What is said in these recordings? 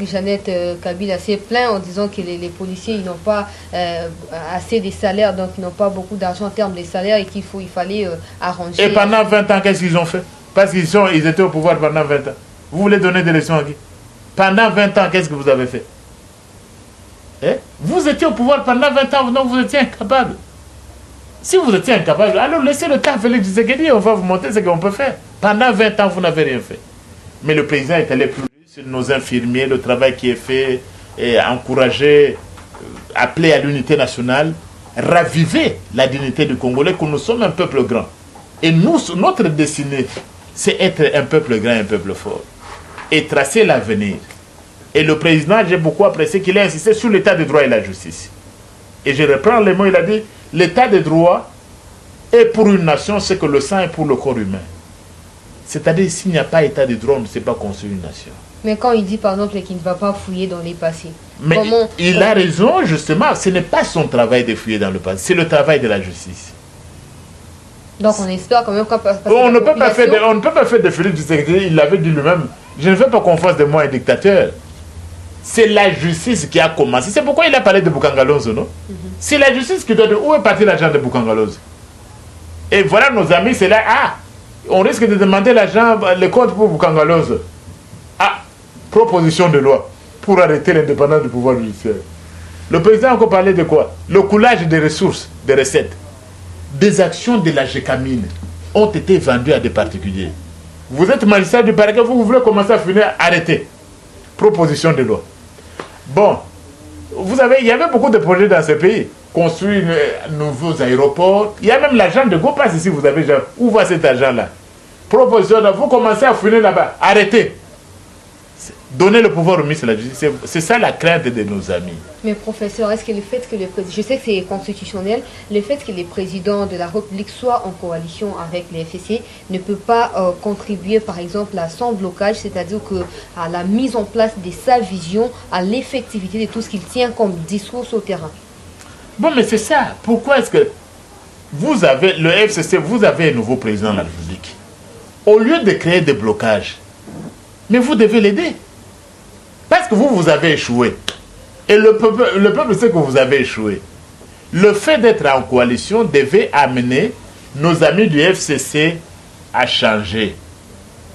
Jeannette Kabila s'est plaint en disant que les policiers ils n'ont pas assez de salaires, donc ils n'ont pas beaucoup d'argent en termes de salaires et qu'il fallait arranger. Et pendant 20 ans, qu'est-ce qu'ils ont fait? Parce qu'ils étaient au pouvoir pendant 20 ans. Vous voulez donner des leçons à qui? Pendant 20 ans, qu'est-ce que vous avez fait? Vous étiez au pouvoir pendant 20 ans, donc vous étiez incapable. Si vous étiez incapable, alors laissez le temps à Félix Tshisekedi, on va vous montrer ce qu'on peut faire. Pendant 20 ans, vous n'avez rien fait. Mais le président est allé plus loin sur nos infirmiers, le travail qui est fait, et encourager, appeler à l'unité nationale, raviver la dignité du Congolais, que nous sommes un peuple grand. Et nous, notre destinée, c'est être un peuple grand, un peuple fort. Et tracer l'avenir. Et le président, j'ai beaucoup apprécié qu'il ait insisté sur l'état de droit et la justice. Et je reprends les mots, il a dit, l'état de droit est pour une nation ce que le sang est pour le corps humain. C'est-à-dire, s'il n'y a pas état de droit, on ne sait pas construire une nation. Mais quand il dit, par exemple, qu'il ne va pas fouiller dans les passés. Mais il a raison, justement, ce n'est pas son travail de fouiller dans le passé, c'est le travail de la justice. Donc on espère quand même qu'on peut on ne peut pas faire de Félix Tshisekedi, il l'avait dit lui-même, je ne veux pas qu'on fasse de moi un dictateur. C'est la justice qui a commencé. C'est pourquoi il a parlé de Boukangalonzo, non? C'est la justice qui doit dire où est parti l'argent de Boukangalonzo. Et voilà nos amis, c'est là, on risque de demander l'argent, le compte pour Boukangalonzo. Proposition de loi pour arrêter l'indépendance du pouvoir judiciaire. Le président a encore parlé de quoi? Le coulage des ressources, des recettes. Des actions de la GECAMINE ont été vendues à des particuliers. Vous êtes magistrat du parquet, vous voulez commencer à finir, arrêter. Proposition de loi. Bon, il y avait beaucoup de projets dans ce pays. Construire nouveaux aéroports. Il y a même l'argent de Gopas ici, vous avez déjà. Où va cet argent-là? Proposition de loi, vous commencez à finir là-bas, arrêtez. Donner le pouvoir au ministre de la Justice, c'est ça la crainte de nos amis. Mais professeur, est-ce que le fait que je sais que c'est constitutionnel, le fait que les présidents de la République soient en coalition avec les FCC ne peut pas contribuer par exemple à son blocage, c'est-à-dire à la mise en place de sa vision, à l'effectivité de tout ce qu'il tient comme discours au terrain? Bon, mais c'est ça. Pourquoi est-ce que vous avez, le FCC, vous avez un nouveau président de la République? Au lieu de créer des blocages, mais vous devez l'aider. Parce que vous avez échoué. Et le peuple sait que vous avez échoué. Le fait d'être en coalition devait amener nos amis du FCC à changer.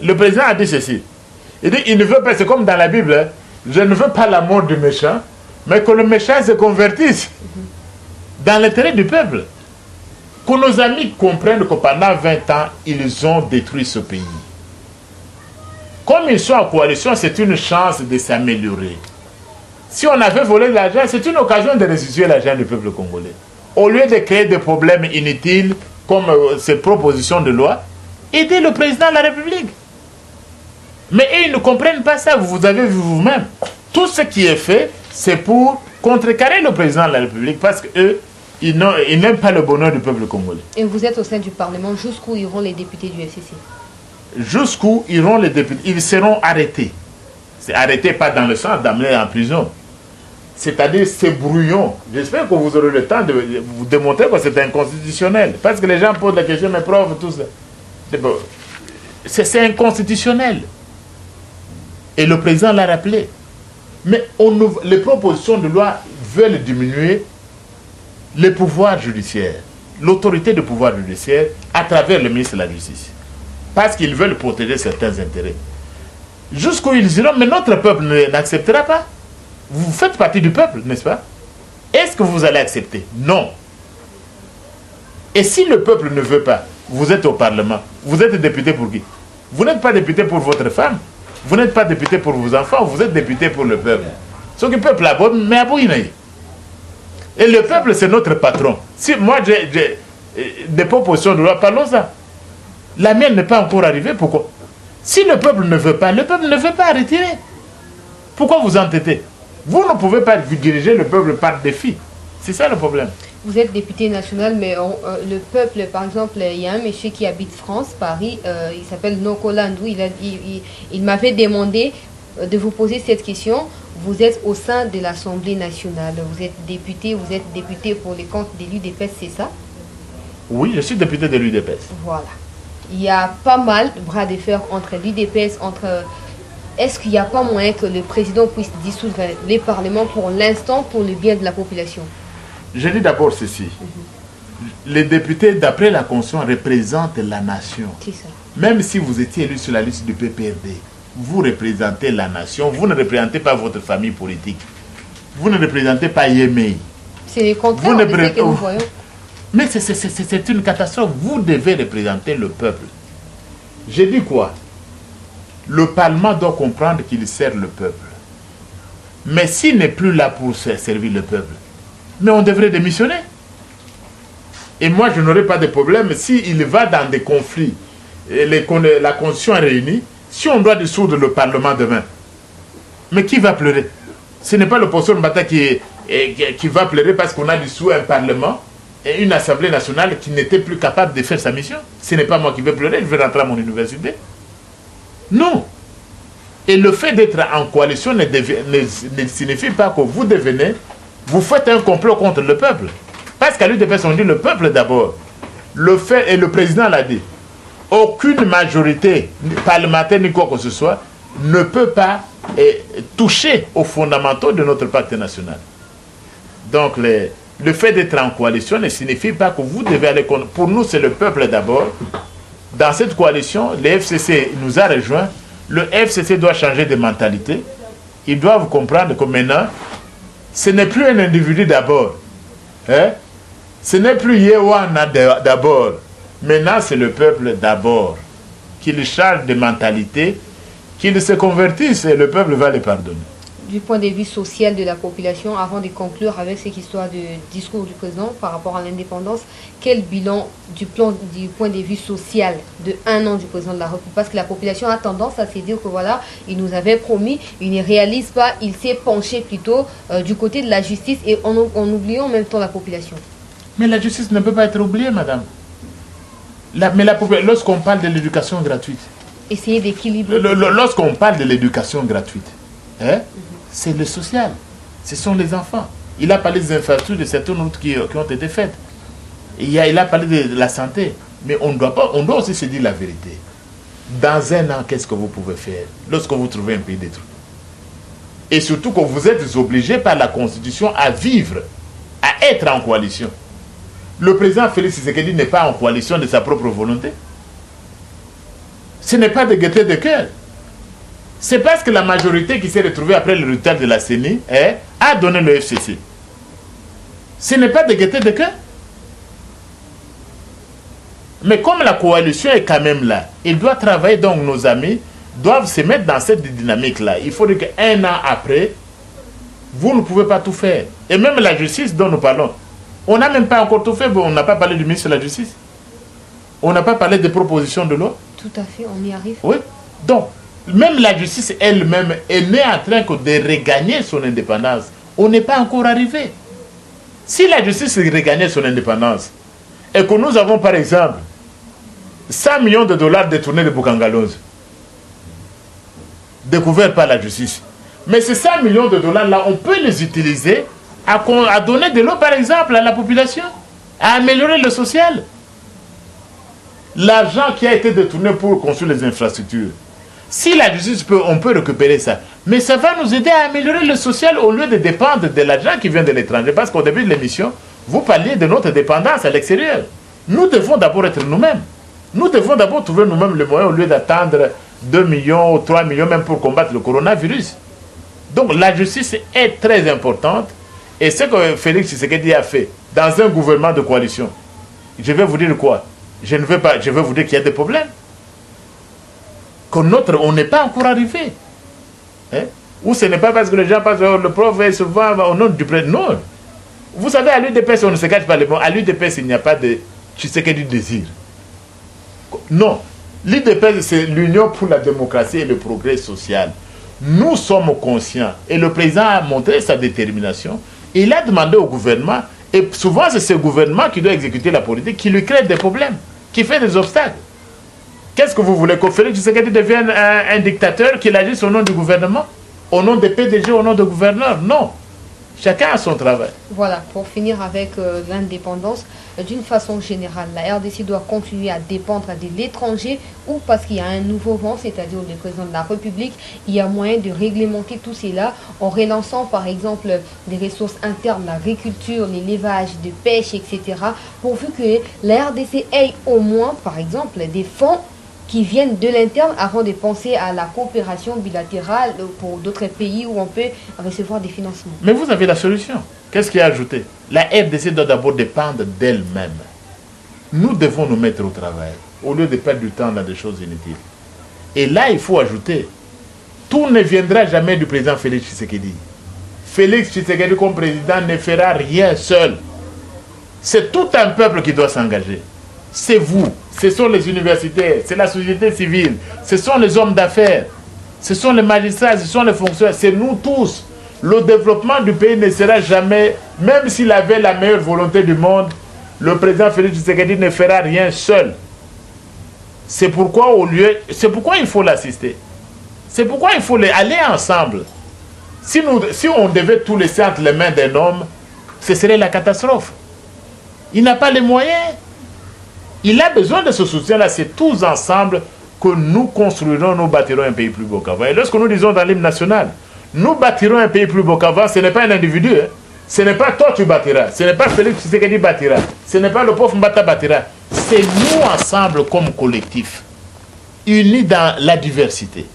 Le président a dit ceci. Il dit, il ne veut pas, c'est comme dans la Bible, hein, je ne veux pas la mort du méchant, mais que le méchant se convertisse dans l'intérêt du peuple. Que nos amis comprennent que pendant 20 ans, ils ont détruit ce pays. Comme ils sont en coalition, c'est une chance de s'améliorer. Si on avait volé l'argent, c'est une occasion de restituer l'argent du peuple congolais. Au lieu de créer des problèmes inutiles, comme ces propositions de loi, aidez le président de la République. Mais ils ne comprennent pas ça, vous avez vu vous-même. Tout ce qui est fait, c'est pour contrecarrer le président de la République, parce qu'eux, ils n'aiment pas le bonheur du peuple congolais. Et vous êtes au sein du Parlement, jusqu'où iront les députés du FCC? Jusqu'où iront les députés? Ils seront arrêtés. C'est arrêté pas dans le sens d'amener en prison. C'est-à-dire ces brouillons. J'espère que vous aurez le temps de vous démontrer que c'est inconstitutionnel. Parce que les gens posent la question, mais prof, tout ça. C'est inconstitutionnel. Et le président l'a rappelé. Mais les propositions de loi veulent diminuer le pouvoir judiciaire, l'autorité du pouvoir judiciaire à travers le ministre de la Justice. Parce qu'ils veulent protéger certains intérêts. Jusqu'où ils diront, mais notre peuple n'acceptera pas. Vous faites partie du peuple, n'est-ce pas? Est-ce que vous allez accepter? Non. Et si le peuple ne veut pas, vous êtes au Parlement, vous êtes député pour qui? Vous n'êtes pas député pour votre femme, vous n'êtes pas député pour vos enfants, vous êtes député pour le peuple. Ce que le peuple a bon, mais à Bouinaï. Et le peuple, c'est notre patron. Si moi j'ai des propositions de loi, parlons ça. La mienne n'est pas encore arrivée, pourquoi? Si le peuple ne veut pas retirer. Pourquoi vous entêtez? Vous ne pouvez pas diriger le peuple par défi. C'est ça le problème. Vous êtes député national, mais le peuple, par exemple, il y a un monsieur qui habite France, Paris, il s'appelle Nokolandou, il m'avait demandé de vous poser cette question. Vous êtes au sein de l'Assemblée nationale, vous êtes député pour les comptes de l'UDPS, c'est ça? Oui, je suis député de l'UDPS. Voilà. Il y a pas mal de bras de fer entre l'UDPS, entre est-ce qu'il n'y a pas moyen que le président puisse dissoudre les parlements pour l'instant, pour le bien de la population? Je dis d'abord ceci. Les députés, d'après la Constitution, représentent la nation. C'est ça. Même si vous étiez élu sur la liste du PPRD, vous représentez la nation, vous ne représentez pas votre famille politique. Vous ne représentez pas Yémei. C'est le contraire que nous voyons. Mais c'est une catastrophe. Vous devez représenter le peuple. J'ai dit quoi? Le Parlement doit comprendre qu'il sert le peuple. Mais s'il n'est plus là pour servir le peuple, mais on devrait démissionner. Et moi, je n'aurai pas de problème s'il va dans des conflits, et la Constitution est réunie, si on doit dissoudre le Parlement demain. Mais qui va pleurer? Ce n'est pas l'opposition Mbata qui va pleurer parce qu'on a dissous un Parlement et une Assemblée nationale qui n'était plus capable de faire sa mission. Ce n'est pas moi qui vais pleurer, je vais rentrer à mon université. Non. Et le fait d'être en coalition ne signifie pas que vous faites un complot contre le peuple. Parce qu'à l'UDPS, on dit le peuple d'abord. Et le président l'a dit. Aucune majorité parlementaire ni quoi que ce soit ne peut pas toucher aux fondamentaux de notre pacte national. Donc le fait d'être en coalition ne signifie pas que vous devez aller contre. Pour nous, c'est le peuple d'abord. Dans cette coalition, le FCC nous a rejoints. Le FCC doit changer de mentalité. Ils doivent comprendre que maintenant, ce n'est plus un individu d'abord. Hein? Ce n'est plus Yewana d'abord. Maintenant, c'est le peuple d'abord. Qu'il change de mentalité, qu'il se convertisse et le peuple va les pardonner. Du point de vue social de la population, avant de conclure avec cette histoire de discours du président par rapport à l'indépendance, quel bilan du point de vue social de 1 an du président de la République? Parce que la population a tendance à se dire que voilà, il nous avait promis, il ne réalise pas, il s'est penché plutôt du côté de la justice et en oubliant en même temps la population. Mais la justice ne peut pas être oubliée, madame. Lorsqu'on parle de l'éducation gratuite, essayer d'équilibrer. Lorsqu'on parle de l'éducation gratuite, hein, c'est le social. Ce sont les enfants. Il a parlé des infrastructures, de certaines routes qui ont été faites. Il a parlé de la santé. Mais on doit aussi se dire la vérité. Dans 1 an, qu'est-ce que vous pouvez faire lorsque vous trouvez un pays détruit? Et surtout que vous êtes obligé par la Constitution à vivre, à être en coalition. Le président Félix Tshisekedi n'est pas en coalition de sa propre volonté. Ce n'est pas de gaieté de cœur. C'est parce que la majorité qui s'est retrouvée après le résultat de la CENI a donné le FCC. Ce n'est pas de gaieté de cœur. Mais comme la coalition est quand même là, il doit travailler, donc nos amis doivent se mettre dans cette dynamique-là. Il faut dire qu'1 an après, vous ne pouvez pas tout faire. Et même la justice dont nous parlons, on n'a même pas encore tout fait. On n'a pas parlé du ministre de la Justice. On n'a pas parlé des propositions de loi. Tout à fait, on y arrive. Oui. Donc, même la justice elle-même est née en train de regagner son indépendance. On n'est pas encore arrivé. Si la justice regagnait son indépendance, et que nous avons par exemple 100 millions de dollars détournés de Boukangalose, découverts par la justice, mais ces 100 millions de dollars-là, on peut les utiliser à donner de l'eau par exemple à la population, à améliorer le social. L'argent qui a été détourné pour construire les infrastructures, si la justice on peut récupérer ça, mais ça va nous aider à améliorer le social au lieu de dépendre de l'argent qui vient de l'étranger. Parce qu'au début de l'émission, vous parliez de notre dépendance à l'extérieur. Nous devons d'abord être nous-mêmes. Nous devons d'abord trouver nous-mêmes les moyens au lieu d'attendre 2 millions ou 3 millions même pour combattre le coronavirus. Donc la justice est très importante. Et ce que Félix Tshisekedi a fait dans un gouvernement de coalition, je vais vous dire quoi? Je vais vous dire qu'il y a des problèmes. On n'est pas encore arrivé. Hein? Ou ce n'est pas parce que les gens pensent que le prof est souvent au nom du président. Non. Vous savez, à l'UDPS, on ne se cache pas les mots. À l'UDPS, il n'y a pas de Tshisekedi désir. Non. L'UDPS, c'est l'Union pour la démocratie et le progrès social. Nous sommes conscients. Et le président a montré sa détermination. Il a demandé au gouvernement, et souvent c'est ce gouvernement qui doit exécuter la politique, qui lui crée des problèmes, qui fait des obstacles. Qu'est-ce que vous voulez? Que Félix Tshisekedi devienne un dictateur, qu'il agisse au nom du gouvernement? Au nom des PDG, au nom des gouverneurs? Non. Chacun a son travail. Voilà, pour finir avec l'indépendance, d'une façon générale, la RDC doit continuer à dépendre de l'étranger ou parce qu'il y a un nouveau vent, c'est-à-dire le président de la République, il y a moyen de réglementer tout cela en relançant par exemple des ressources internes, l'agriculture, l'élevage, de pêche, etc. Pourvu que la RDC ait au moins, par exemple, des fonds qui viennent de l'interne avant de penser à la coopération bilatérale pour d'autres pays où on peut recevoir des financements. Mais vous avez la solution. Qu'est-ce qui est ajouté? La RDC doit d'abord dépendre d'elle-même. Nous devons nous mettre au travail, au lieu de perdre du temps dans des choses inutiles. Et là, il faut ajouter, tout ne viendra jamais du président Félix Tshisekedi. Félix Tshisekedi comme président ne fera rien seul. C'est tout un peuple qui doit s'engager. C'est vous, ce sont les universitaires, c'est la société civile, ce sont les hommes d'affaires, ce sont les magistrats, ce sont les fonctionnaires, c'est nous tous. Le développement du pays ne sera jamais, même s'il avait la meilleure volonté du monde, le président Félix Tshisekedi ne fera rien seul. C'est pourquoi il faut l'assister. C'est pourquoi il faut aller ensemble. Si on devait tout laisser entre les mains d'un homme, ce serait la catastrophe. Il n'a pas les moyens. Il a besoin de ce soutien-là. C'est tous ensemble que nous construirons, nous bâtirons un pays plus beau qu'avant. Et lorsque nous disons dans l'hymne national, nous bâtirons un pays plus beau qu'avant, ce n'est pas un individu. Hein. Ce n'est pas toi tu bâtiras. Ce n'est pas Félix Tshisekedi bâtira. Ce n'est pas le pauvre Mbata bâtira. C'est nous ensemble comme collectif, unis dans la diversité,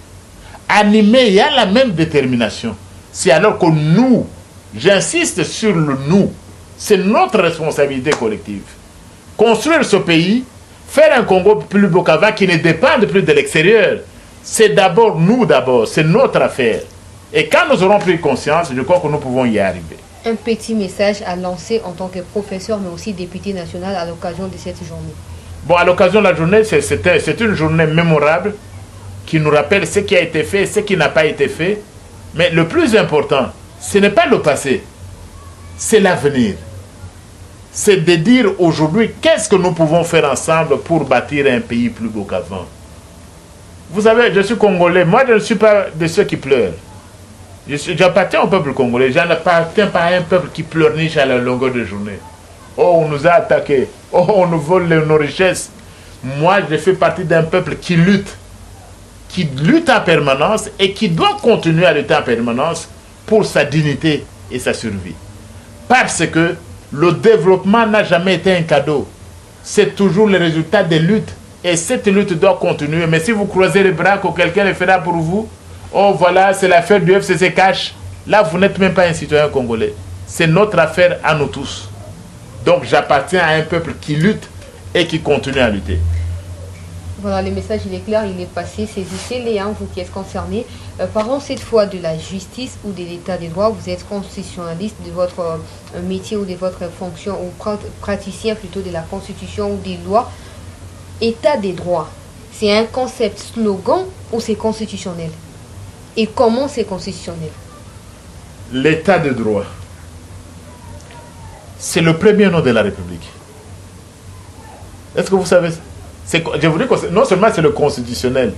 animés, il y a la même détermination. C'est alors que nous, j'insiste sur le nous, c'est notre responsabilité collective. Construire ce pays, faire un Congo plus beau qu'avant qui ne dépende plus de l'extérieur, c'est d'abord nous d'abord, c'est notre affaire. Et quand nous aurons pris conscience, je crois que nous pouvons y arriver. Un petit message à lancer en tant que professeur, mais aussi député national à l'occasion de cette journée. Bon, à l'occasion de la journée, c'est une journée mémorable qui nous rappelle ce qui a été fait et ce qui n'a pas été fait. Mais le plus important, ce n'est pas le passé, c'est l'avenir. C'est de dire aujourd'hui qu'est-ce que nous pouvons faire ensemble pour bâtir un pays plus beau qu'avant. Vous savez, je suis congolais, moi je ne suis pas de ceux qui pleurent. J'appartiens au peuple congolais, je n'appartiens pas à un peuple qui pleurniche à la longueur de journée. Oh, on nous a attaqués, oh, on nous vole nos richesses. Moi, je fais partie d'un peuple qui lutte en permanence et qui doit continuer à lutter en permanence pour sa dignité et sa survie. Parce que le développement n'a jamais été un cadeau. C'est toujours le résultat des luttes. Et cette lutte doit continuer. Mais si vous croisez les bras que quelqu'un le fera pour vous, oh voilà, c'est l'affaire du FCC Cash. Là, vous n'êtes même pas un citoyen congolais. C'est notre affaire à nous tous. Donc, j'appartiens à un peuple qui lutte et qui continue à lutter. Voilà, le message il est clair, il est passé. Saisissez-les, vous qui êtes concernés. Parlons cette fois de la justice ou de l'état des droits. Vous êtes constitutionnaliste de votre métier ou de votre fonction, ou praticien plutôt de la constitution ou des lois. État des droits, c'est un concept slogan ou c'est constitutionnel? Et comment c'est constitutionnel? L'état de droit, c'est le premier nom de la République. Est-ce que vous savez? Je vous dis que non seulement c'est le constitutionnel,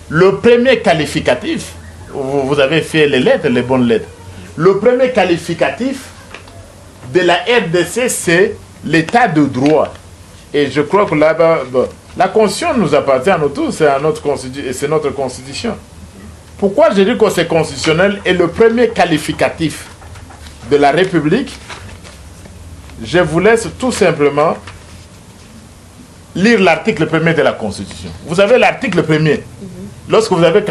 le premier qualificatif, vous avez fait les lettres, les bonnes lettres. Le premier qualificatif de la RDC, c'est l'état de droit. Et je crois que là-bas, la Constitution nous appartient à nous tous, c'est notre Constitution. Pourquoi je dis que c'est constitutionnel et le premier qualificatif de la République? Je vous laisse tout simplement lire l'article 1er de la Constitution. Vous avez l'article 1er. Lorsque vous avez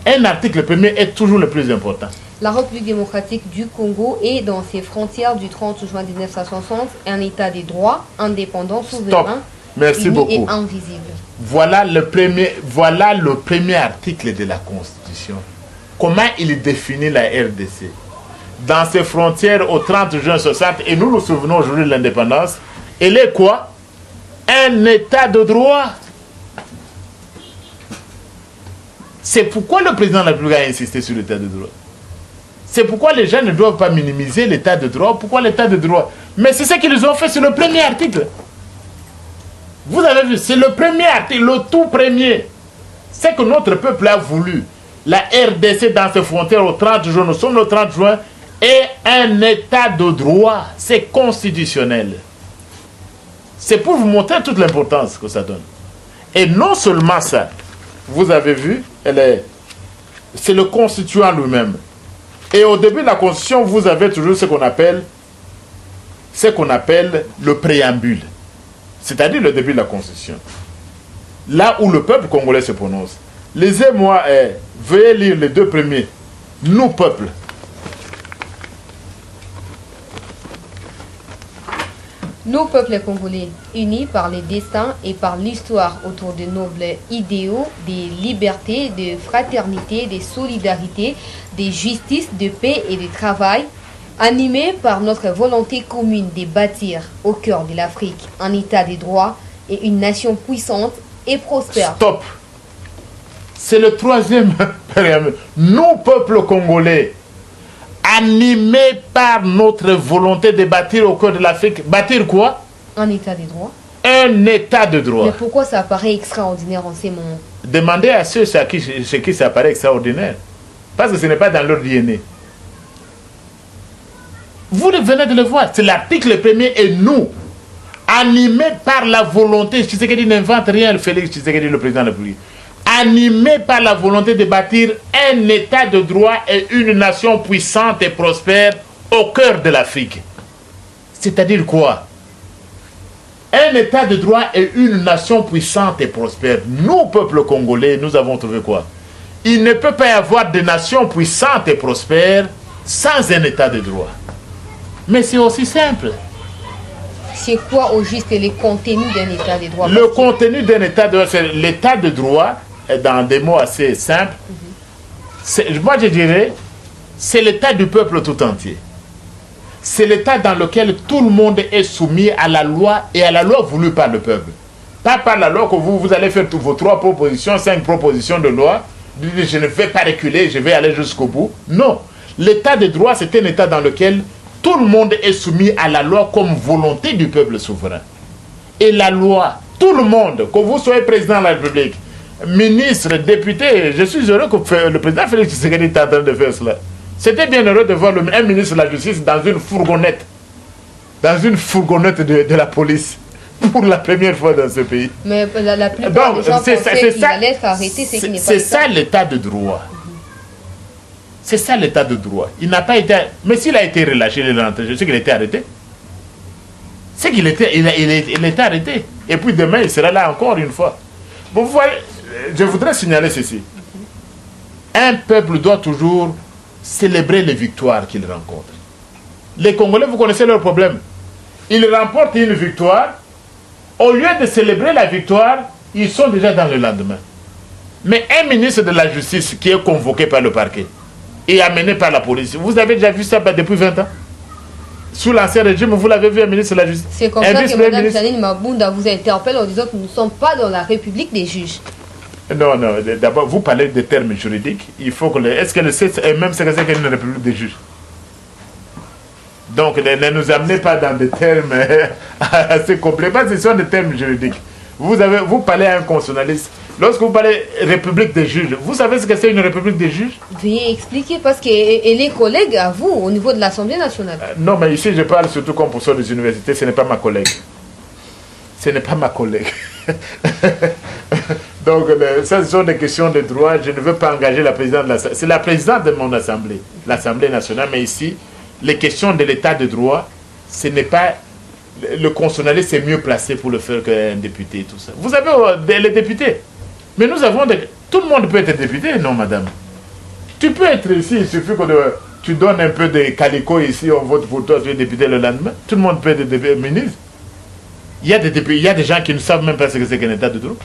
un article 1er est toujours le plus important. La République démocratique du Congo est dans ses frontières du 30 juin 1960 un état de droit indépendant, souverain, merci uni beaucoup. Et invisible. Voilà le premier article de la Constitution. Comment il définit la RDC? Dans ses frontières au 30 juin 60, et nous nous souvenons aujourd'hui de l'indépendance, elle est quoi? Un état de droit. C'est pourquoi le président de la République a insisté sur l'état de droit. C'est pourquoi les gens ne doivent pas minimiser l'état de droit. Pourquoi l'état de droit? Mais c'est ce qu'ils ont fait sur le premier article. Vous avez vu, c'est le premier article, le tout premier. C'est que notre peuple a voulu. La RDC dans ses frontières au 30 juin, nous sommes le 30 juin, et un état de droit. C'est constitutionnel. C'est pour vous montrer toute l'importance que ça donne. Et non seulement ça, vous avez vu, c'est le constituant lui-même. Et au début de la Constitution, vous avez toujours ce qu'on appelle le préambule. C'est-à-dire le début de la Constitution. Là où le peuple congolais se prononce. Lisez-moi, veuillez lire les deux premiers. Nous, peuple. Nous, peuple congolais, unis par les destins et par l'histoire autour de nobles idéaux, des libertés, de fraternité, de solidarité, de justice, de paix et de travail, animés par notre volonté commune de bâtir au cœur de l'Afrique un état de droit et une nation puissante et prospère. Stop. C'est le troisième préambule. Nous, peuple congolais, animés par notre volonté de bâtir au cœur de l'Afrique. Bâtir quoi? Un état de droit. Un état de droit. Mais pourquoi ça apparaît extraordinaire en ces moments? Demandez à ceux chez qui ça apparaît extraordinaire. Parce que ce n'est pas dans leur DNA. Vous venez de le voir. C'est l'article premier et nous, animés par la volonté. Tshisekedi n'invente rien, Félix Tshisekedi, le président de la République. Animés par la volonté de bâtir un état de droit et une nation puissante et prospère au cœur de l'Afrique. C'est-à-dire quoi? Un état de droit et une nation puissante et prospère. Nous, peuple congolais, nous avons trouvé quoi? Il ne peut pas y avoir de nation puissante et prospère sans un état de droit. Mais c'est aussi simple. C'est quoi au juste les contenus d'un état de droit? Le contenu d'un état de droit, c'est l'état de droit, dans des mots assez simples. Moi je dirais, c'est l'état du peuple tout entier. C'est l'état dans lequel tout le monde est soumis à la loi et à la loi voulue par le peuple. Pas par la loi que vous allez faire toutes vos 3 propositions, 5 propositions de loi. Je ne vais pas reculer, je vais aller jusqu'au bout. Non. L'état de droit, c'est un état dans lequel tout le monde est soumis à la loi comme volonté du peuple souverain. Et la loi, tout le monde, que vous soyez président de la République, ministre, député, je suis heureux que le président Félix Tshisekedi est en train de faire cela. C'était bien heureux de voir un ministre de la Justice dans une fourgonnette. Dans une fourgonnette de la police. Pour la première fois dans ce pays. Mais la plupart des gens pensaient qu'il allait être arrêté, c'est qu'il n'est pas. C'est ça l'état de droit. C'est ça l'état de droit. Il n'a pas été... Mais s'il a été relâché, il est rentré. Je sais qu'il a été arrêté. C'est qu'il était, il était arrêté. Et puis demain, il sera là encore une fois. Vous voyez, je voudrais signaler ceci. Un peuple doit toujours célébrer les victoires qu'il rencontre. Les Congolais, vous connaissez leur problème. Ils remportent une victoire. Au lieu de célébrer la victoire, ils sont déjà dans le lendemain. Mais un ministre de la Justice qui est convoqué par le parquet et amené par la police, vous avez déjà vu ça depuis 20 ans? Sous l'ancien régime, vous l'avez vu, un ministre de la Justice. C'est comme ça que Mme Janine Mabunda vous interpelle en disant que nous ne sommes pas dans la République des juges. Non, non, d'abord, vous parlez de termes juridiques. Il faut que est-ce que le CES est même ce que c'est qu'une République des juges? Donc, ne nous amenez pas dans des termes assez complets. Ce sont des termes juridiques. Vous parlez à un constitutionnaliste. Lorsque vous parlez République des juges, vous savez ce que c'est une République des juges? Veuillez expliquer, parce qu'elle est collègue à vous au niveau de l'Assemblée nationale. Non, mais ici, je parle surtout comme professeur des universités. Ce n'est pas ma collègue. Ce n'est pas ma collègue. Donc, ça, ce sont des questions de droit. Je ne veux pas engager la présidente de l'Assemblée. C'est la présidente de mon Assemblée, l'Assemblée nationale. Mais ici, les questions de l'état de droit, ce n'est pas... Le constitutionnaliste est mieux placé pour le faire qu'un député et tout ça. Vous avez les députés. Mais nous avons... Tout le monde peut être député, non, madame? Tu peux être ici, il suffit que tu donnes un peu de calico ici, on vote pour toi, tu es député le lendemain. Tout le monde peut être ministre. Il y a des gens qui ne savent même pas ce que c'est qu'un état de droit.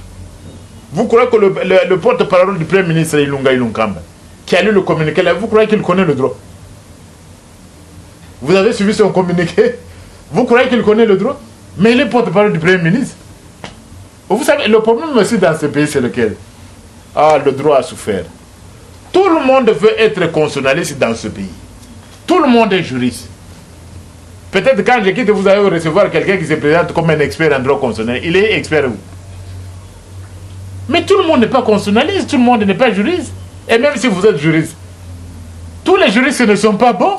Vous croyez que le porte-parole du Premier ministre Ilunga Ilunkamba, qui a lu le communiqué là, vous croyez qu'il connaît le droit? Vous avez suivi son communiqué? Vous croyez qu'il connaît le droit? Mais il est porte-parole du Premier ministre. Vous savez, le problème aussi dans ce pays, c'est lequel? Ah, le droit a souffert. Tout le monde veut être constitutionnaliste dans ce pays. Tout le monde est juriste. Peut-être quand je quitte, vous allez recevoir quelqu'un qui se présente comme un expert en droit constitutionnel. Il est expert où? Mais tout le monde n'est pas constitutionnaliste, tout le monde n'est pas juriste. Et même si vous êtes juriste, tous les juristes ne sont pas bons.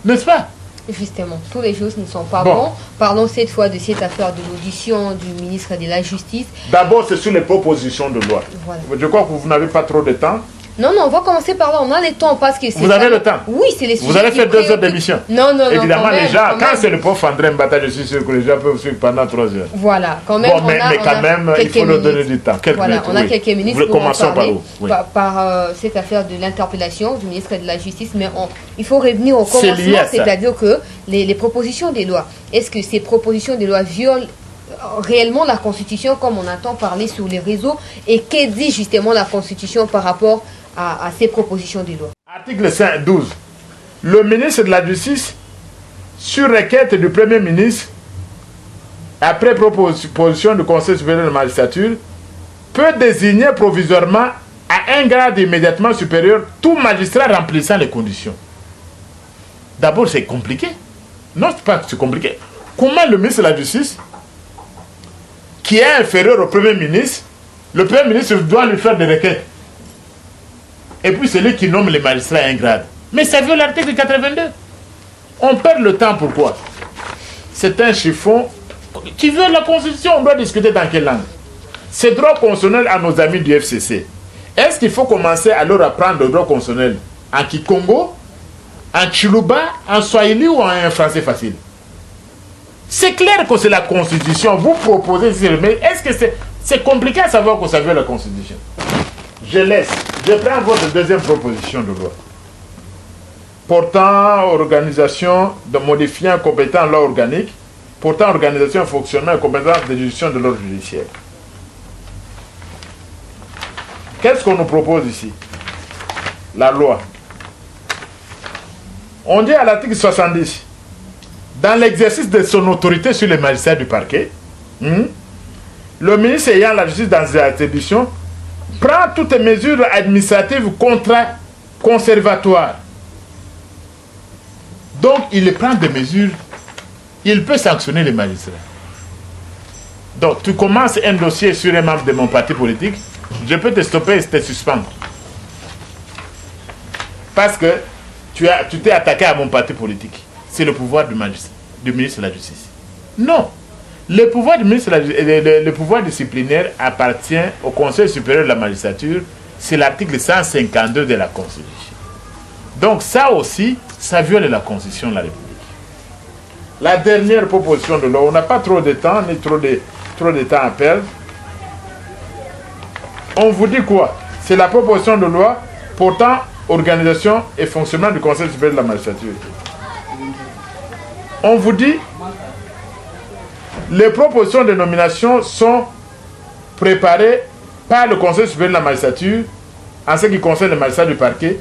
N'est-ce pas? Justement, tous les choses ne sont pas Bon. bons. Parlons cette fois de cette affaire de l'audition du ministre de la Justice. D'abord, c'est sur les propositions de loi. Voilà. Je crois que vous n'avez pas trop de temps. Non, on va commencer par là. On a le temps parce que c'est... Vous avez le temps? Oui, c'est les sujets. Vous allez qui faire 2 heures préoccupent. d'émission. Non. Évidemment, quand même, les gens, quand quand même. c'est le prof André Mbata, je suis sûr que les gens peuvent suivre pendant 3 heures. Voilà, quand même. Bon, mais quand même, il faut leur donner du temps. Quelques Voilà, minutes, on a oui. quelques minutes Vous- pour en commençons par parler où? Oui. par cette affaire de l'interpellation du ministre de la Justice, mais il faut revenir au C'est lié commencement, à ça. c'est-à-dire que les propositions des lois, est-ce que ces propositions de loi violent réellement la Constitution comme on entend parler sur les réseaux, et que dit justement la Constitution par rapport à ces propositions de loi? Article 12. Le ministre de la Justice, sur requête du Premier ministre, après proposition du Conseil supérieur de la magistrature, peut désigner provisoirement à un grade immédiatement supérieur tout magistrat remplissant les conditions. D'abord, c'est compliqué. Non, c'est pas que c'est compliqué. Comment le ministre de la Justice, qui est inférieur au Premier ministre, le Premier ministre doit lui faire des requêtes? Et puis c'est lui qui nomme les magistrats à un grade. Mais ça viole l'article 82. On perd le temps, pourquoi? C'est un chiffon qui viole la Constitution. On doit discuter dans quelle langue? C'est droit constitutionnel à nos amis du FCC. Est-ce qu'il faut commencer à leur apprendre le droit constitutionnel en Kikongo, en Chiluba, en Swahili ou en français facile? C'est clair que c'est la Constitution. Vous proposez, mais est-ce que c'est compliqué à savoir que ça viole la Constitution? Je laisse. Je prends votre deuxième proposition de loi. Portant organisation de modifiant compétent loi organique, portant organisation, fonctionnement et compétence de gestion de l'ordre judiciaire. Qu'est-ce qu'on nous propose ici? La loi. On dit à l'article 70, dans l'exercice de son autorité sur les magistrats du parquet, le ministre ayant la justice dans ses attributions prend toutes les mesures administratives conservatoires. Donc, il prend des mesures, il peut sanctionner les magistrats. Donc, tu commences un dossier sur un membre de mon parti politique, je peux te stopper et te suspendre. Parce que tu t'es attaqué à mon parti politique. C'est le pouvoir du ministre de la Justice. Non. Le pouvoir du ministre le pouvoir disciplinaire appartient au Conseil supérieur de la magistrature. C'est l'article 152 de la Constitution. Donc ça aussi, ça viole la Constitution de la République. La dernière proposition de loi, on n'a pas trop de temps, ni trop de temps à perdre. On vous dit quoi? C'est la proposition de loi portant organisation et fonctionnement du Conseil supérieur de la magistrature. On vous dit, les propositions de nomination sont préparées par le Conseil supérieur de la magistrature en ce qui concerne les magistrats du parquet,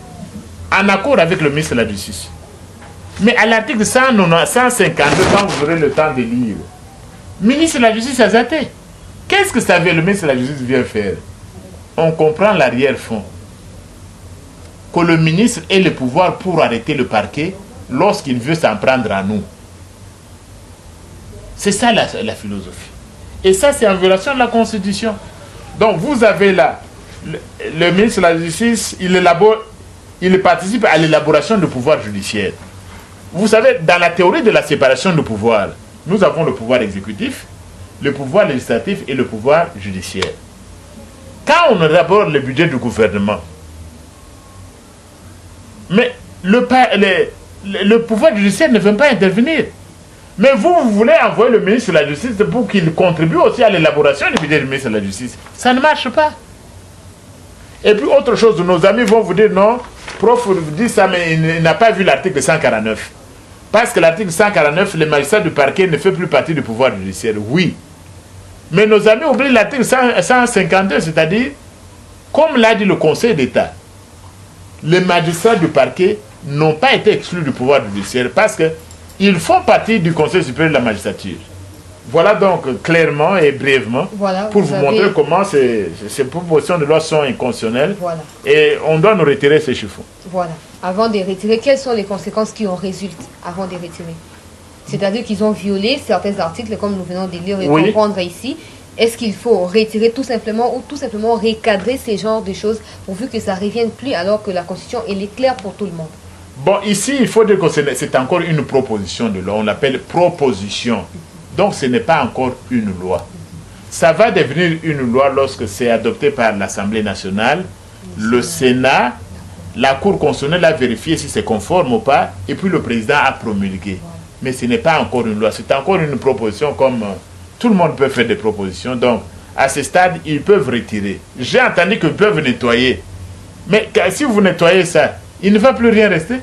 en accord avec le ministre de la Justice. Mais à l'article 152, quand vous aurez le temps de lire, le ministre de la Justice a zaté. Qu'est-ce que ça veut, le ministre de la Justice vient faire? On comprend l'arrière-fond. Que le ministre ait le pouvoir pour arrêter le parquet lorsqu'il veut s'en prendre à nous. C'est ça la philosophie. Et ça, c'est en violation de la Constitution. Donc, vous avez là, le ministre de la Justice, il participe à l'élaboration du pouvoir judiciaire. Vous savez, dans la théorie de la séparation du pouvoir, nous avons le pouvoir exécutif, le pouvoir législatif et le pouvoir judiciaire. Quand on élabore le budget du gouvernement, mais le pouvoir judiciaire ne veut pas intervenir. Mais vous voulez envoyer le ministre de la Justice pour qu'il contribue aussi à l'élaboration du budget du ministre de la Justice. Ça ne marche pas. Et puis autre chose, nos amis vont vous dire non, prof dit ça, mais il n'a pas vu l'article 149. Parce que l'article 149, les magistrats du parquet ne fait plus partie du pouvoir judiciaire. Oui. Mais nos amis oublient l'article 152, c'est-à-dire, comme l'a dit le Conseil d'État, les magistrats du parquet n'ont pas été exclus du pouvoir judiciaire parce qu'ils font partie du Conseil supérieur de la magistrature. Voilà donc clairement et brièvement pour vous montrer comment ces propositions de loi sont inconstitutionnelles. Voilà. Et on doit nous retirer ces chiffons. Voilà. Avant de retirer, quelles sont les conséquences qui en résultent avant de retirer? C'est-à-dire qu'ils ont violé certains articles, comme nous venons de lire et comprendre ici. Est-ce qu'il faut retirer tout simplement ou tout simplement recadrer ces genres de choses pourvu que ça ne revienne plus alors que la Constitution elle est claire pour tout le monde? Bon, ici, il faut dire que c'est encore une proposition de loi. On l'appelle proposition. Donc, ce n'est pas encore une loi. Ça va devenir une loi lorsque c'est adopté par l'Assemblée nationale, le Sénat, la Cour constitutionnelle a vérifié si c'est conforme ou pas, et puis le président a promulgué. Mais ce n'est pas encore une loi, c'est encore une proposition comme tout le monde peut faire des propositions. Donc, à ce stade, ils peuvent retirer. J'ai entendu qu'ils peuvent nettoyer. Mais si vous nettoyez ça, il ne va plus rien rester.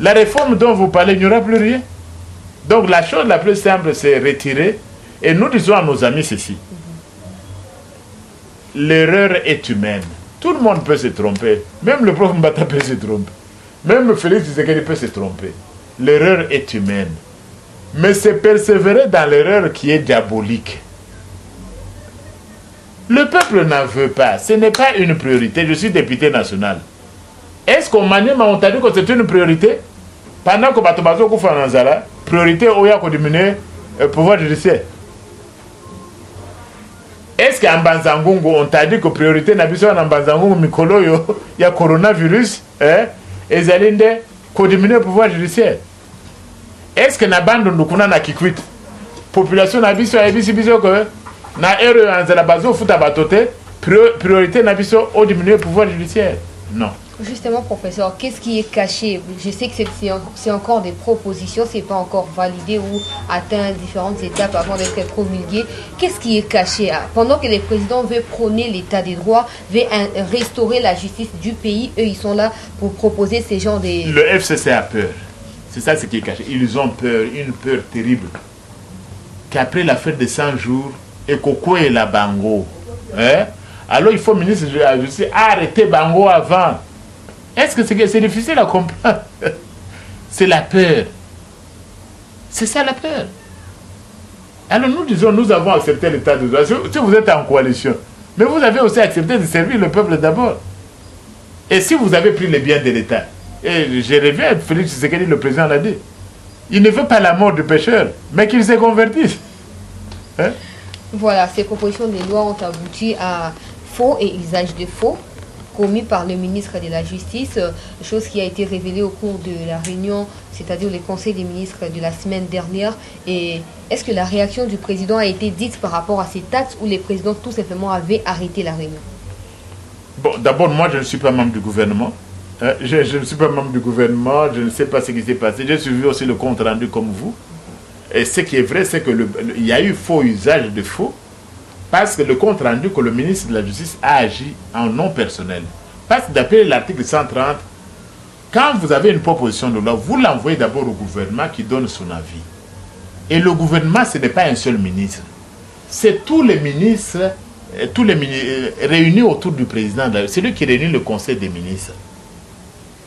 La réforme dont vous parlez, il n'y aura plus rien. Donc, la chose la plus simple, c'est retirer. Et nous disons à nos amis ceci. L'erreur est humaine. Tout le monde peut se tromper. Même le prof Mbata peut se tromper. Même Félix Tshisekedi peut se tromper. L'erreur est humaine. Mais c'est persévérer dans l'erreur qui est diabolique. Le peuple n'en veut pas. Ce n'est pas une priorité. Je suis député national. Est-ce qu'au Maniema, on t'a dit que c'est une priorité? Pendant que Batobazo Koufa Nanzala, priorité Oya ko diminuer le pouvoir judiciaire. Est-ce qu'en Banzangungu, on t'a dit que priorité n'a pas en Banzangungu, Mikolo, il y a coronavirus, et Zalinde, qu'on diminue le pouvoir judiciaire? Est-ce que Nabando Nukuna na Kikwit, population n'a pas que na ere en Zalabazo, Futabatote, priorité n'a pas au diminuer le pouvoir judiciaire? Non. Justement, professeur, qu'est-ce qui est caché? Je sais que c'est encore des propositions, c'est pas encore validé ou atteint différentes étapes avant d'être promulgué. Qu'est-ce qui est caché? Pendant que les présidents veulent prôner l'état des droits, veulent restaurer la justice du pays, eux, ils sont là pour proposer ces genres de... Le FCC a peur. C'est ça ce qui est caché. Ils ont peur, une peur terrible. Qu'après l'affaire de 100 jours, et Koko et la Bango, alors il faut, ministre de la Justice, arrêter Bango avant. Est-ce que c'est difficile à comprendre? C'est la peur. C'est ça la peur. Alors nous disons, nous avons accepté l'état de droit. Si vous êtes en coalition, mais vous avez aussi accepté de servir le peuple d'abord. Et si vous avez pris les biens de l'État, et je reviens, Félix Tshisekedi, le président l'a dit, il ne veut pas la mort du pécheur, mais qu'il se convertisse. Voilà, ces propositions de loi ont abouti à faux et usage de faux commis par le ministre de la Justice, chose qui a été révélée au cours de la réunion, c'est-à-dire le Conseil des ministres de la semaine dernière. Et est-ce que la réaction du président a été dite par rapport à ces actes où les présidents tout simplement avaient arrêté la réunion? Bon, d'abord, moi, je ne suis pas membre du gouvernement. Je ne suis pas membre du gouvernement, je ne sais pas ce qui s'est passé. J'ai suivi aussi le compte rendu comme vous. Et ce qui est vrai, c'est qu'il y a eu faux usage de faux. Parce que le compte rendu que le ministre de la Justice a agi en nom personnel. Parce que d'après l'article 130, quand vous avez une proposition de loi, vous l'envoyez d'abord au gouvernement qui donne son avis. Et le gouvernement, ce n'est pas un seul ministre. C'est tous les ministres, réunis autour du président. C'est lui qui réunit le conseil des ministres.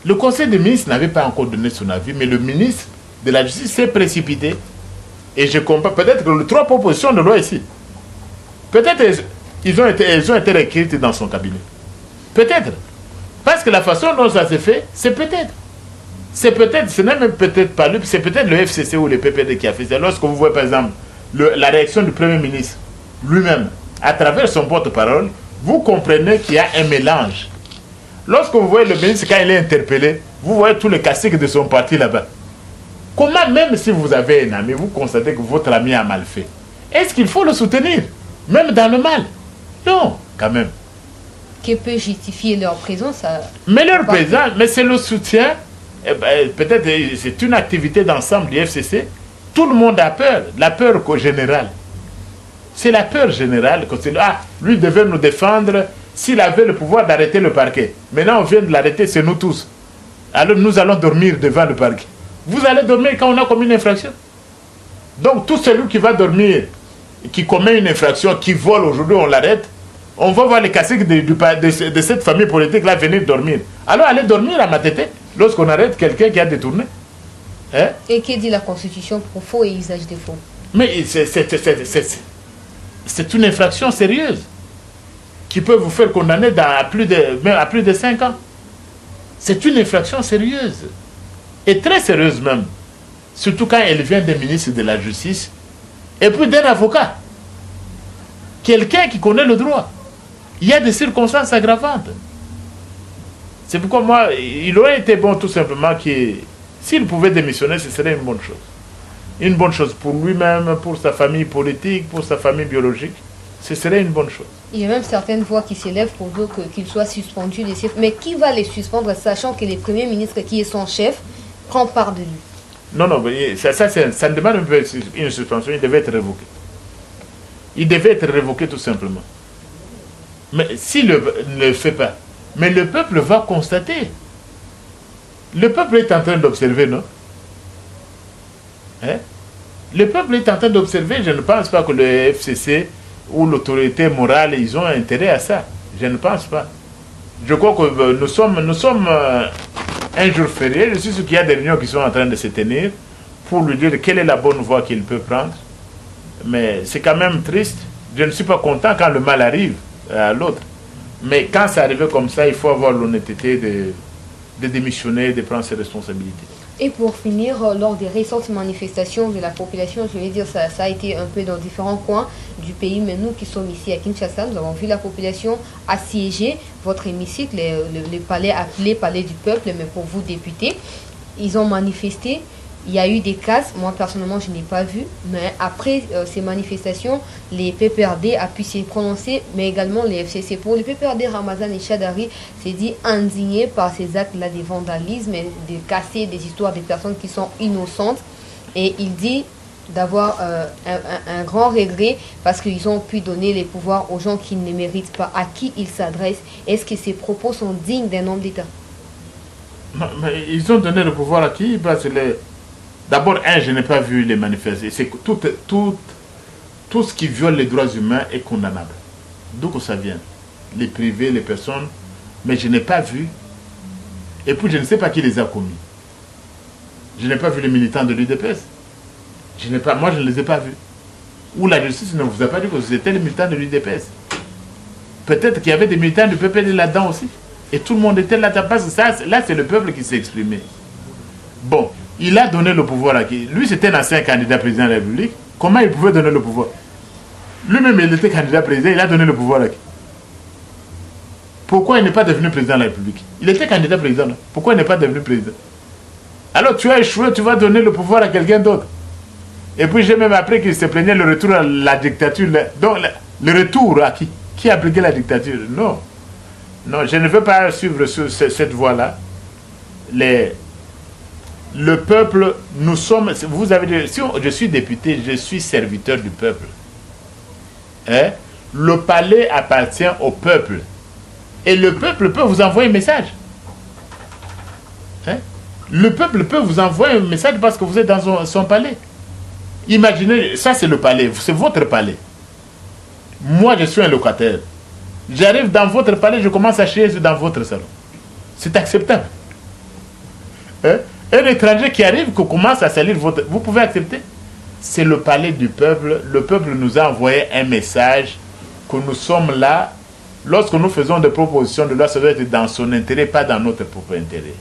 Le conseil des ministres n'avait pas encore donné son avis, mais le ministre de la Justice s'est précipité. Et je comprends peut-être que les 3 propositions de loi ici, peut-être elles ont été écrites dans son cabinet. Peut-être. Parce que la façon dont ça s'est fait, c'est peut-être. C'est peut-être, ce n'est même peut-être pas lui, c'est peut-être le FCC ou le PPD qui a fait ça. Lorsque vous voyez par exemple la réaction du Premier ministre lui-même, à travers son porte-parole, vous comprenez qu'il y a un mélange. Lorsque vous voyez le ministre, quand il est interpellé, vous voyez tous les caciques de son parti là-bas. Comment, même si vous avez un ami, vous constatez que votre ami a mal fait, est-ce qu'il faut le soutenir? Même dans le mal? Non, quand même. Qui peut justifier leur présence? Mais leur présence, mais c'est le soutien. Peut-être c'est une activité d'ensemble du FCC. Tout le monde a peur, la peur générale. C'est la peur générale. Lui devait nous défendre s'il avait le pouvoir d'arrêter le parquet. Maintenant, on vient de l'arrêter, c'est nous tous. Alors nous allons dormir devant le parquet. Vous allez dormir quand on a commis une infraction. Donc tout celui qui va dormir, qui commet une infraction, qui vole aujourd'hui, on l'arrête. On va voir les caciques de cette famille politique-là venir dormir. Alors allez dormir à Matete lorsqu'on arrête quelqu'un qui a détourné. Et que dit la Constitution pour faux et usage de faux? Mais c'est une infraction sérieuse qui peut vous faire condamner à plus de 5 ans. C'est une infraction sérieuse. Et très sérieuse même. Surtout quand elle vient des ministres de la Justice et puis d'un avocat. Quelqu'un qui connaît le droit. Il y a des circonstances aggravantes. C'est pourquoi moi, il aurait été bon tout simplement qu'il, s'il pouvait démissionner, ce serait une bonne chose. Une bonne chose pour lui-même, pour sa famille politique, pour sa famille biologique. Ce serait une bonne chose. Il y a même certaines voix qui s'élèvent pour dire qu'il soit suspendu. Mais qui va les suspendre, sachant que le Premier ministre, qui est son chef, prend part de lui? Non, non, ça ne demande pas une suspension, il devait être révoqué. Il devait être révoqué tout simplement. Mais s'il ne le fait pas, mais le peuple va constater. Le peuple est en train d'observer, non? Hein? Le peuple est en train d'observer. Je ne pense pas que le FCC ou l'autorité morale, ils ont intérêt à ça. Je ne pense pas. Je crois que nous sommes un jour férié. Je suis sûr qu'il y a des réunions qui sont en train de se tenir pour lui dire quelle est la bonne voie qu'il peut prendre. Mais c'est quand même triste. Je ne suis pas content quand le mal arrive à l'autre. Mais quand ça arrive comme ça, il faut avoir l'honnêteté de démissionner, de prendre ses responsabilités. Et pour finir, lors des récentes manifestations de la population, je vais dire ça a été un peu dans différents coins du pays, mais nous qui sommes ici à Kinshasa, nous avons vu la population assiéger votre hémicycle, le palais appelé Palais du Peuple, mais pour vous députés, ils ont manifesté. Il y a eu des casses, moi personnellement je n'ai pas vu, mais après ces manifestations, les PPRD a pu s'y prononcer, mais également les FCC. Pour les PPRD, Ramazan et Chadari s'est dit indigné par ces actes-là de vandalisme, et de casser des histoires des personnes qui sont innocentes. Et il dit d'avoir un grand regret parce qu'ils ont pu donner les pouvoirs aux gens qui ne méritent pas. À qui ils s'adressent? Est-ce que ces propos sont dignes d'un homme d'État? Mais ils ont donné le pouvoir à qui? Parce que d'abord, je n'ai pas vu les manifestations. C'est tout ce qui viole les droits humains est condamnable. D'où que ça vient? Les privés, les personnes. Mais je n'ai pas vu. Et puis, je ne sais pas qui les a commis. Je n'ai pas vu les militants de l'UDPS. Moi, je ne les ai pas vus. Ou la justice ne vous a pas dit que c'était les militants de l'UDPS. Peut-être qu'il y avait des militants du PPD là-dedans aussi. Et tout le monde était là. Parce que ça, là, c'est le peuple qui s'est exprimé. Bon. Il a donné le pouvoir à qui? Lui, c'était un ancien candidat président de la République. Comment il pouvait donner le pouvoir? Lui-même, il était candidat président, il a donné le pouvoir à qui? Pourquoi il n'est pas devenu président de la République? Il était candidat président. Non? Pourquoi il n'est pas devenu président? Alors, tu as échoué, tu vas donner le pouvoir à quelqu'un d'autre. Et puis, j'ai même appris qu'il se plaignait le retour à la dictature. Donc, le retour à qui? Qui a appliqué la dictature? Non. Non, je ne veux pas suivre cette voie-là. Le peuple, nous sommes, vous avez dit, si je suis député, je suis serviteur du peuple. Hein? Le palais appartient au peuple. Et le peuple peut vous envoyer un message. Hein? Le peuple peut vous envoyer un message parce que vous êtes dans son palais. Imaginez, ça c'est le palais, c'est votre palais. Moi je suis un locataire. J'arrive dans votre palais, je commence à chier dans votre salon. C'est acceptable. Hein? Un étranger qui arrive, qui commence à salir votre... Vous pouvez accepter? C'est le palais du peuple. Le peuple nous a envoyé un message que nous sommes là. Lorsque nous faisons des propositions de loi, ça doit être dans son intérêt, pas dans notre propre intérêt.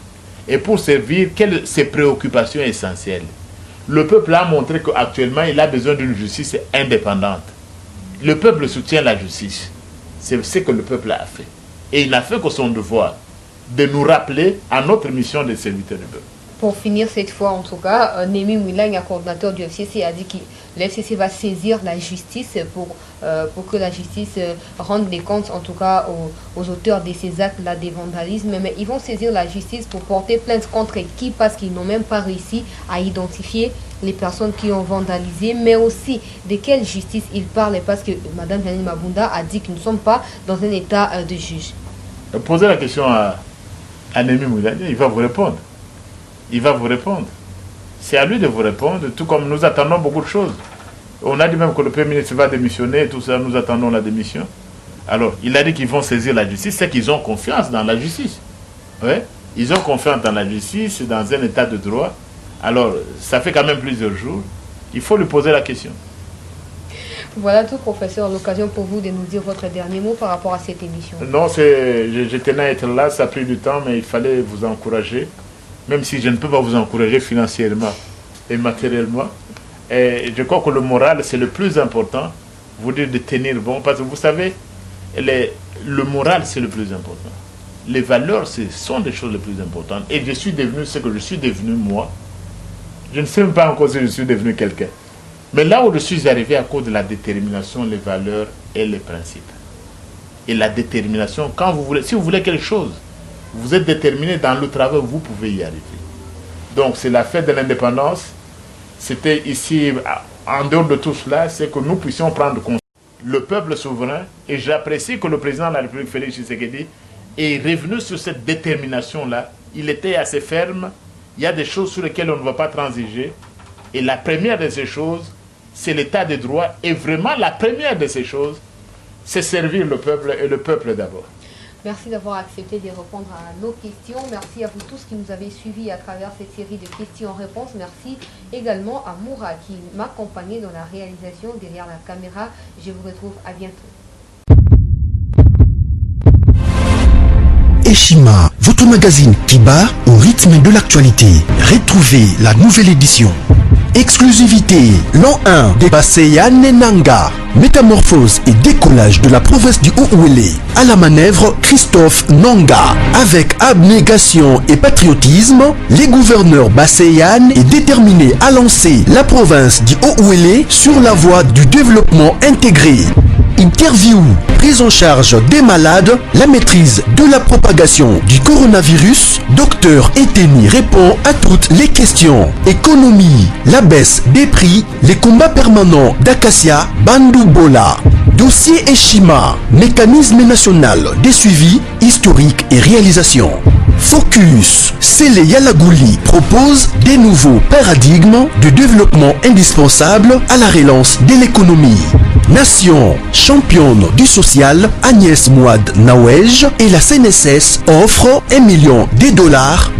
Et pour servir ses préoccupations essentielles. Le peuple a montré qu'actuellement, il a besoin d'une justice indépendante. Le peuple soutient la justice. C'est ce que le peuple a fait. Et il n'a fait que son devoir de nous rappeler à notre mission de serviteur du peuple. Pour finir cette fois, en tout cas, Némi Mouilanga, coordinateur du FCC, a dit que le FCC va saisir la justice pour que la justice rende des comptes, en tout cas, aux auteurs de ces actes-là de vandalisme. Mais ils vont saisir la justice pour porter plainte contre qui? Parce qu'ils n'ont même pas réussi à identifier les personnes qui ont vandalisé, mais aussi de quelle justice ils parlent, parce que Mme Janine Mabunda a dit que nous ne sommes pas dans un état de juge. Posez la question à Némi Mouilanga, il va vous répondre. Il va vous répondre. C'est à lui de vous répondre, tout comme nous attendons beaucoup de choses. On a dit même que le Premier ministre va démissionner, tout ça, nous attendons la démission. Alors, il a dit qu'ils vont saisir la justice, c'est qu'ils ont confiance dans la justice. Ouais? Ils ont confiance dans la justice, dans un état de droit. Alors, ça fait quand même plusieurs jours. Il faut lui poser la question. Voilà tout, professeur, l'occasion pour vous de nous dire votre dernier mot par rapport à cette émission. Non, je tenais à être là, ça a pris du temps, mais il fallait vous encourager. Même si je ne peux pas vous encourager financièrement et matériellement. Et je crois que le moral, c'est le plus important. Vous dire de tenir bon. Parce que vous savez, le moral, c'est le plus important. les valeurs, ce sont des choses les plus importantes. Et je suis devenu ce que je suis devenu moi. Je ne sais même pas encore si je suis devenu quelqu'un. Mais là où je suis arrivé à cause de la détermination, les valeurs et les principes. Et la détermination, quand vous voulez, si vous voulez quelque chose, vous êtes déterminé dans le travail, vous pouvez y arriver. Donc c'est la fête de l'indépendance. C'était ici, en dehors de tout cela, c'est que nous puissions prendre conscience. Le peuple souverain, et j'apprécie que le président de la République, Félix Tshisekedi, est revenu sur cette détermination-là. Il était assez ferme. Il y a des choses sur lesquelles on ne va pas transiger. Et la première de ces choses, c'est l'état de droit. Et vraiment, la première de ces choses, c'est servir le peuple et le peuple d'abord. Merci d'avoir accepté de répondre à nos questions. Merci à vous tous qui nous avez suivis à travers cette série de questions-réponses. Merci également à Moura qui m'accompagnait dans la réalisation derrière la caméra. Je vous retrouve à bientôt. Eshima, votre magazine qui bat au rythme de l'actualité. Retrouvez la nouvelle édition. Exclusivité, l'an 1 de Basseyane Nanga. Métamorphose et décollage de la province du Haut-Ouélé. À la manœuvre, Christophe Nanga. Avec abnégation et patriotisme, les gouverneurs Basseyane est déterminé à lancer la province du Haut-Ouélé sur la voie du développement intégré. Interview, prise en charge des malades, la maîtrise de la propagation du coronavirus. Docteur Eteni répond à toutes les questions. Économie, la baisse des prix, les combats permanents d'Acacia, Bandou Bola. Dossier Eshima, mécanisme national des suivis historiques et réalisations. Focus, Sele Yalagouli propose des nouveaux paradigmes de développement indispensables à la relance de l'économie. Nation, championne du social, Agnès Mouad Nawej et la CNSS offrent $1 million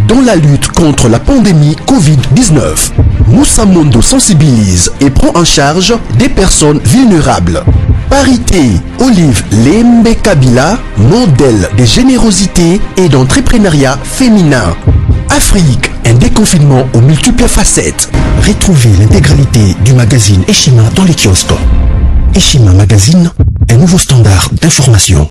dans la lutte contre la pandémie Covid-19. Moussa Mondo sensibilise et prend en charge des personnes vulnérables. Parité, Olive Lembe Kabila, modèle de générosité et d'entrepreneuriat féminin. Afrique, un déconfinement aux multiples facettes. Retrouvez l'intégralité du magazine Eshima dans les kiosques. Eshima Magazine, un nouveau standard d'information.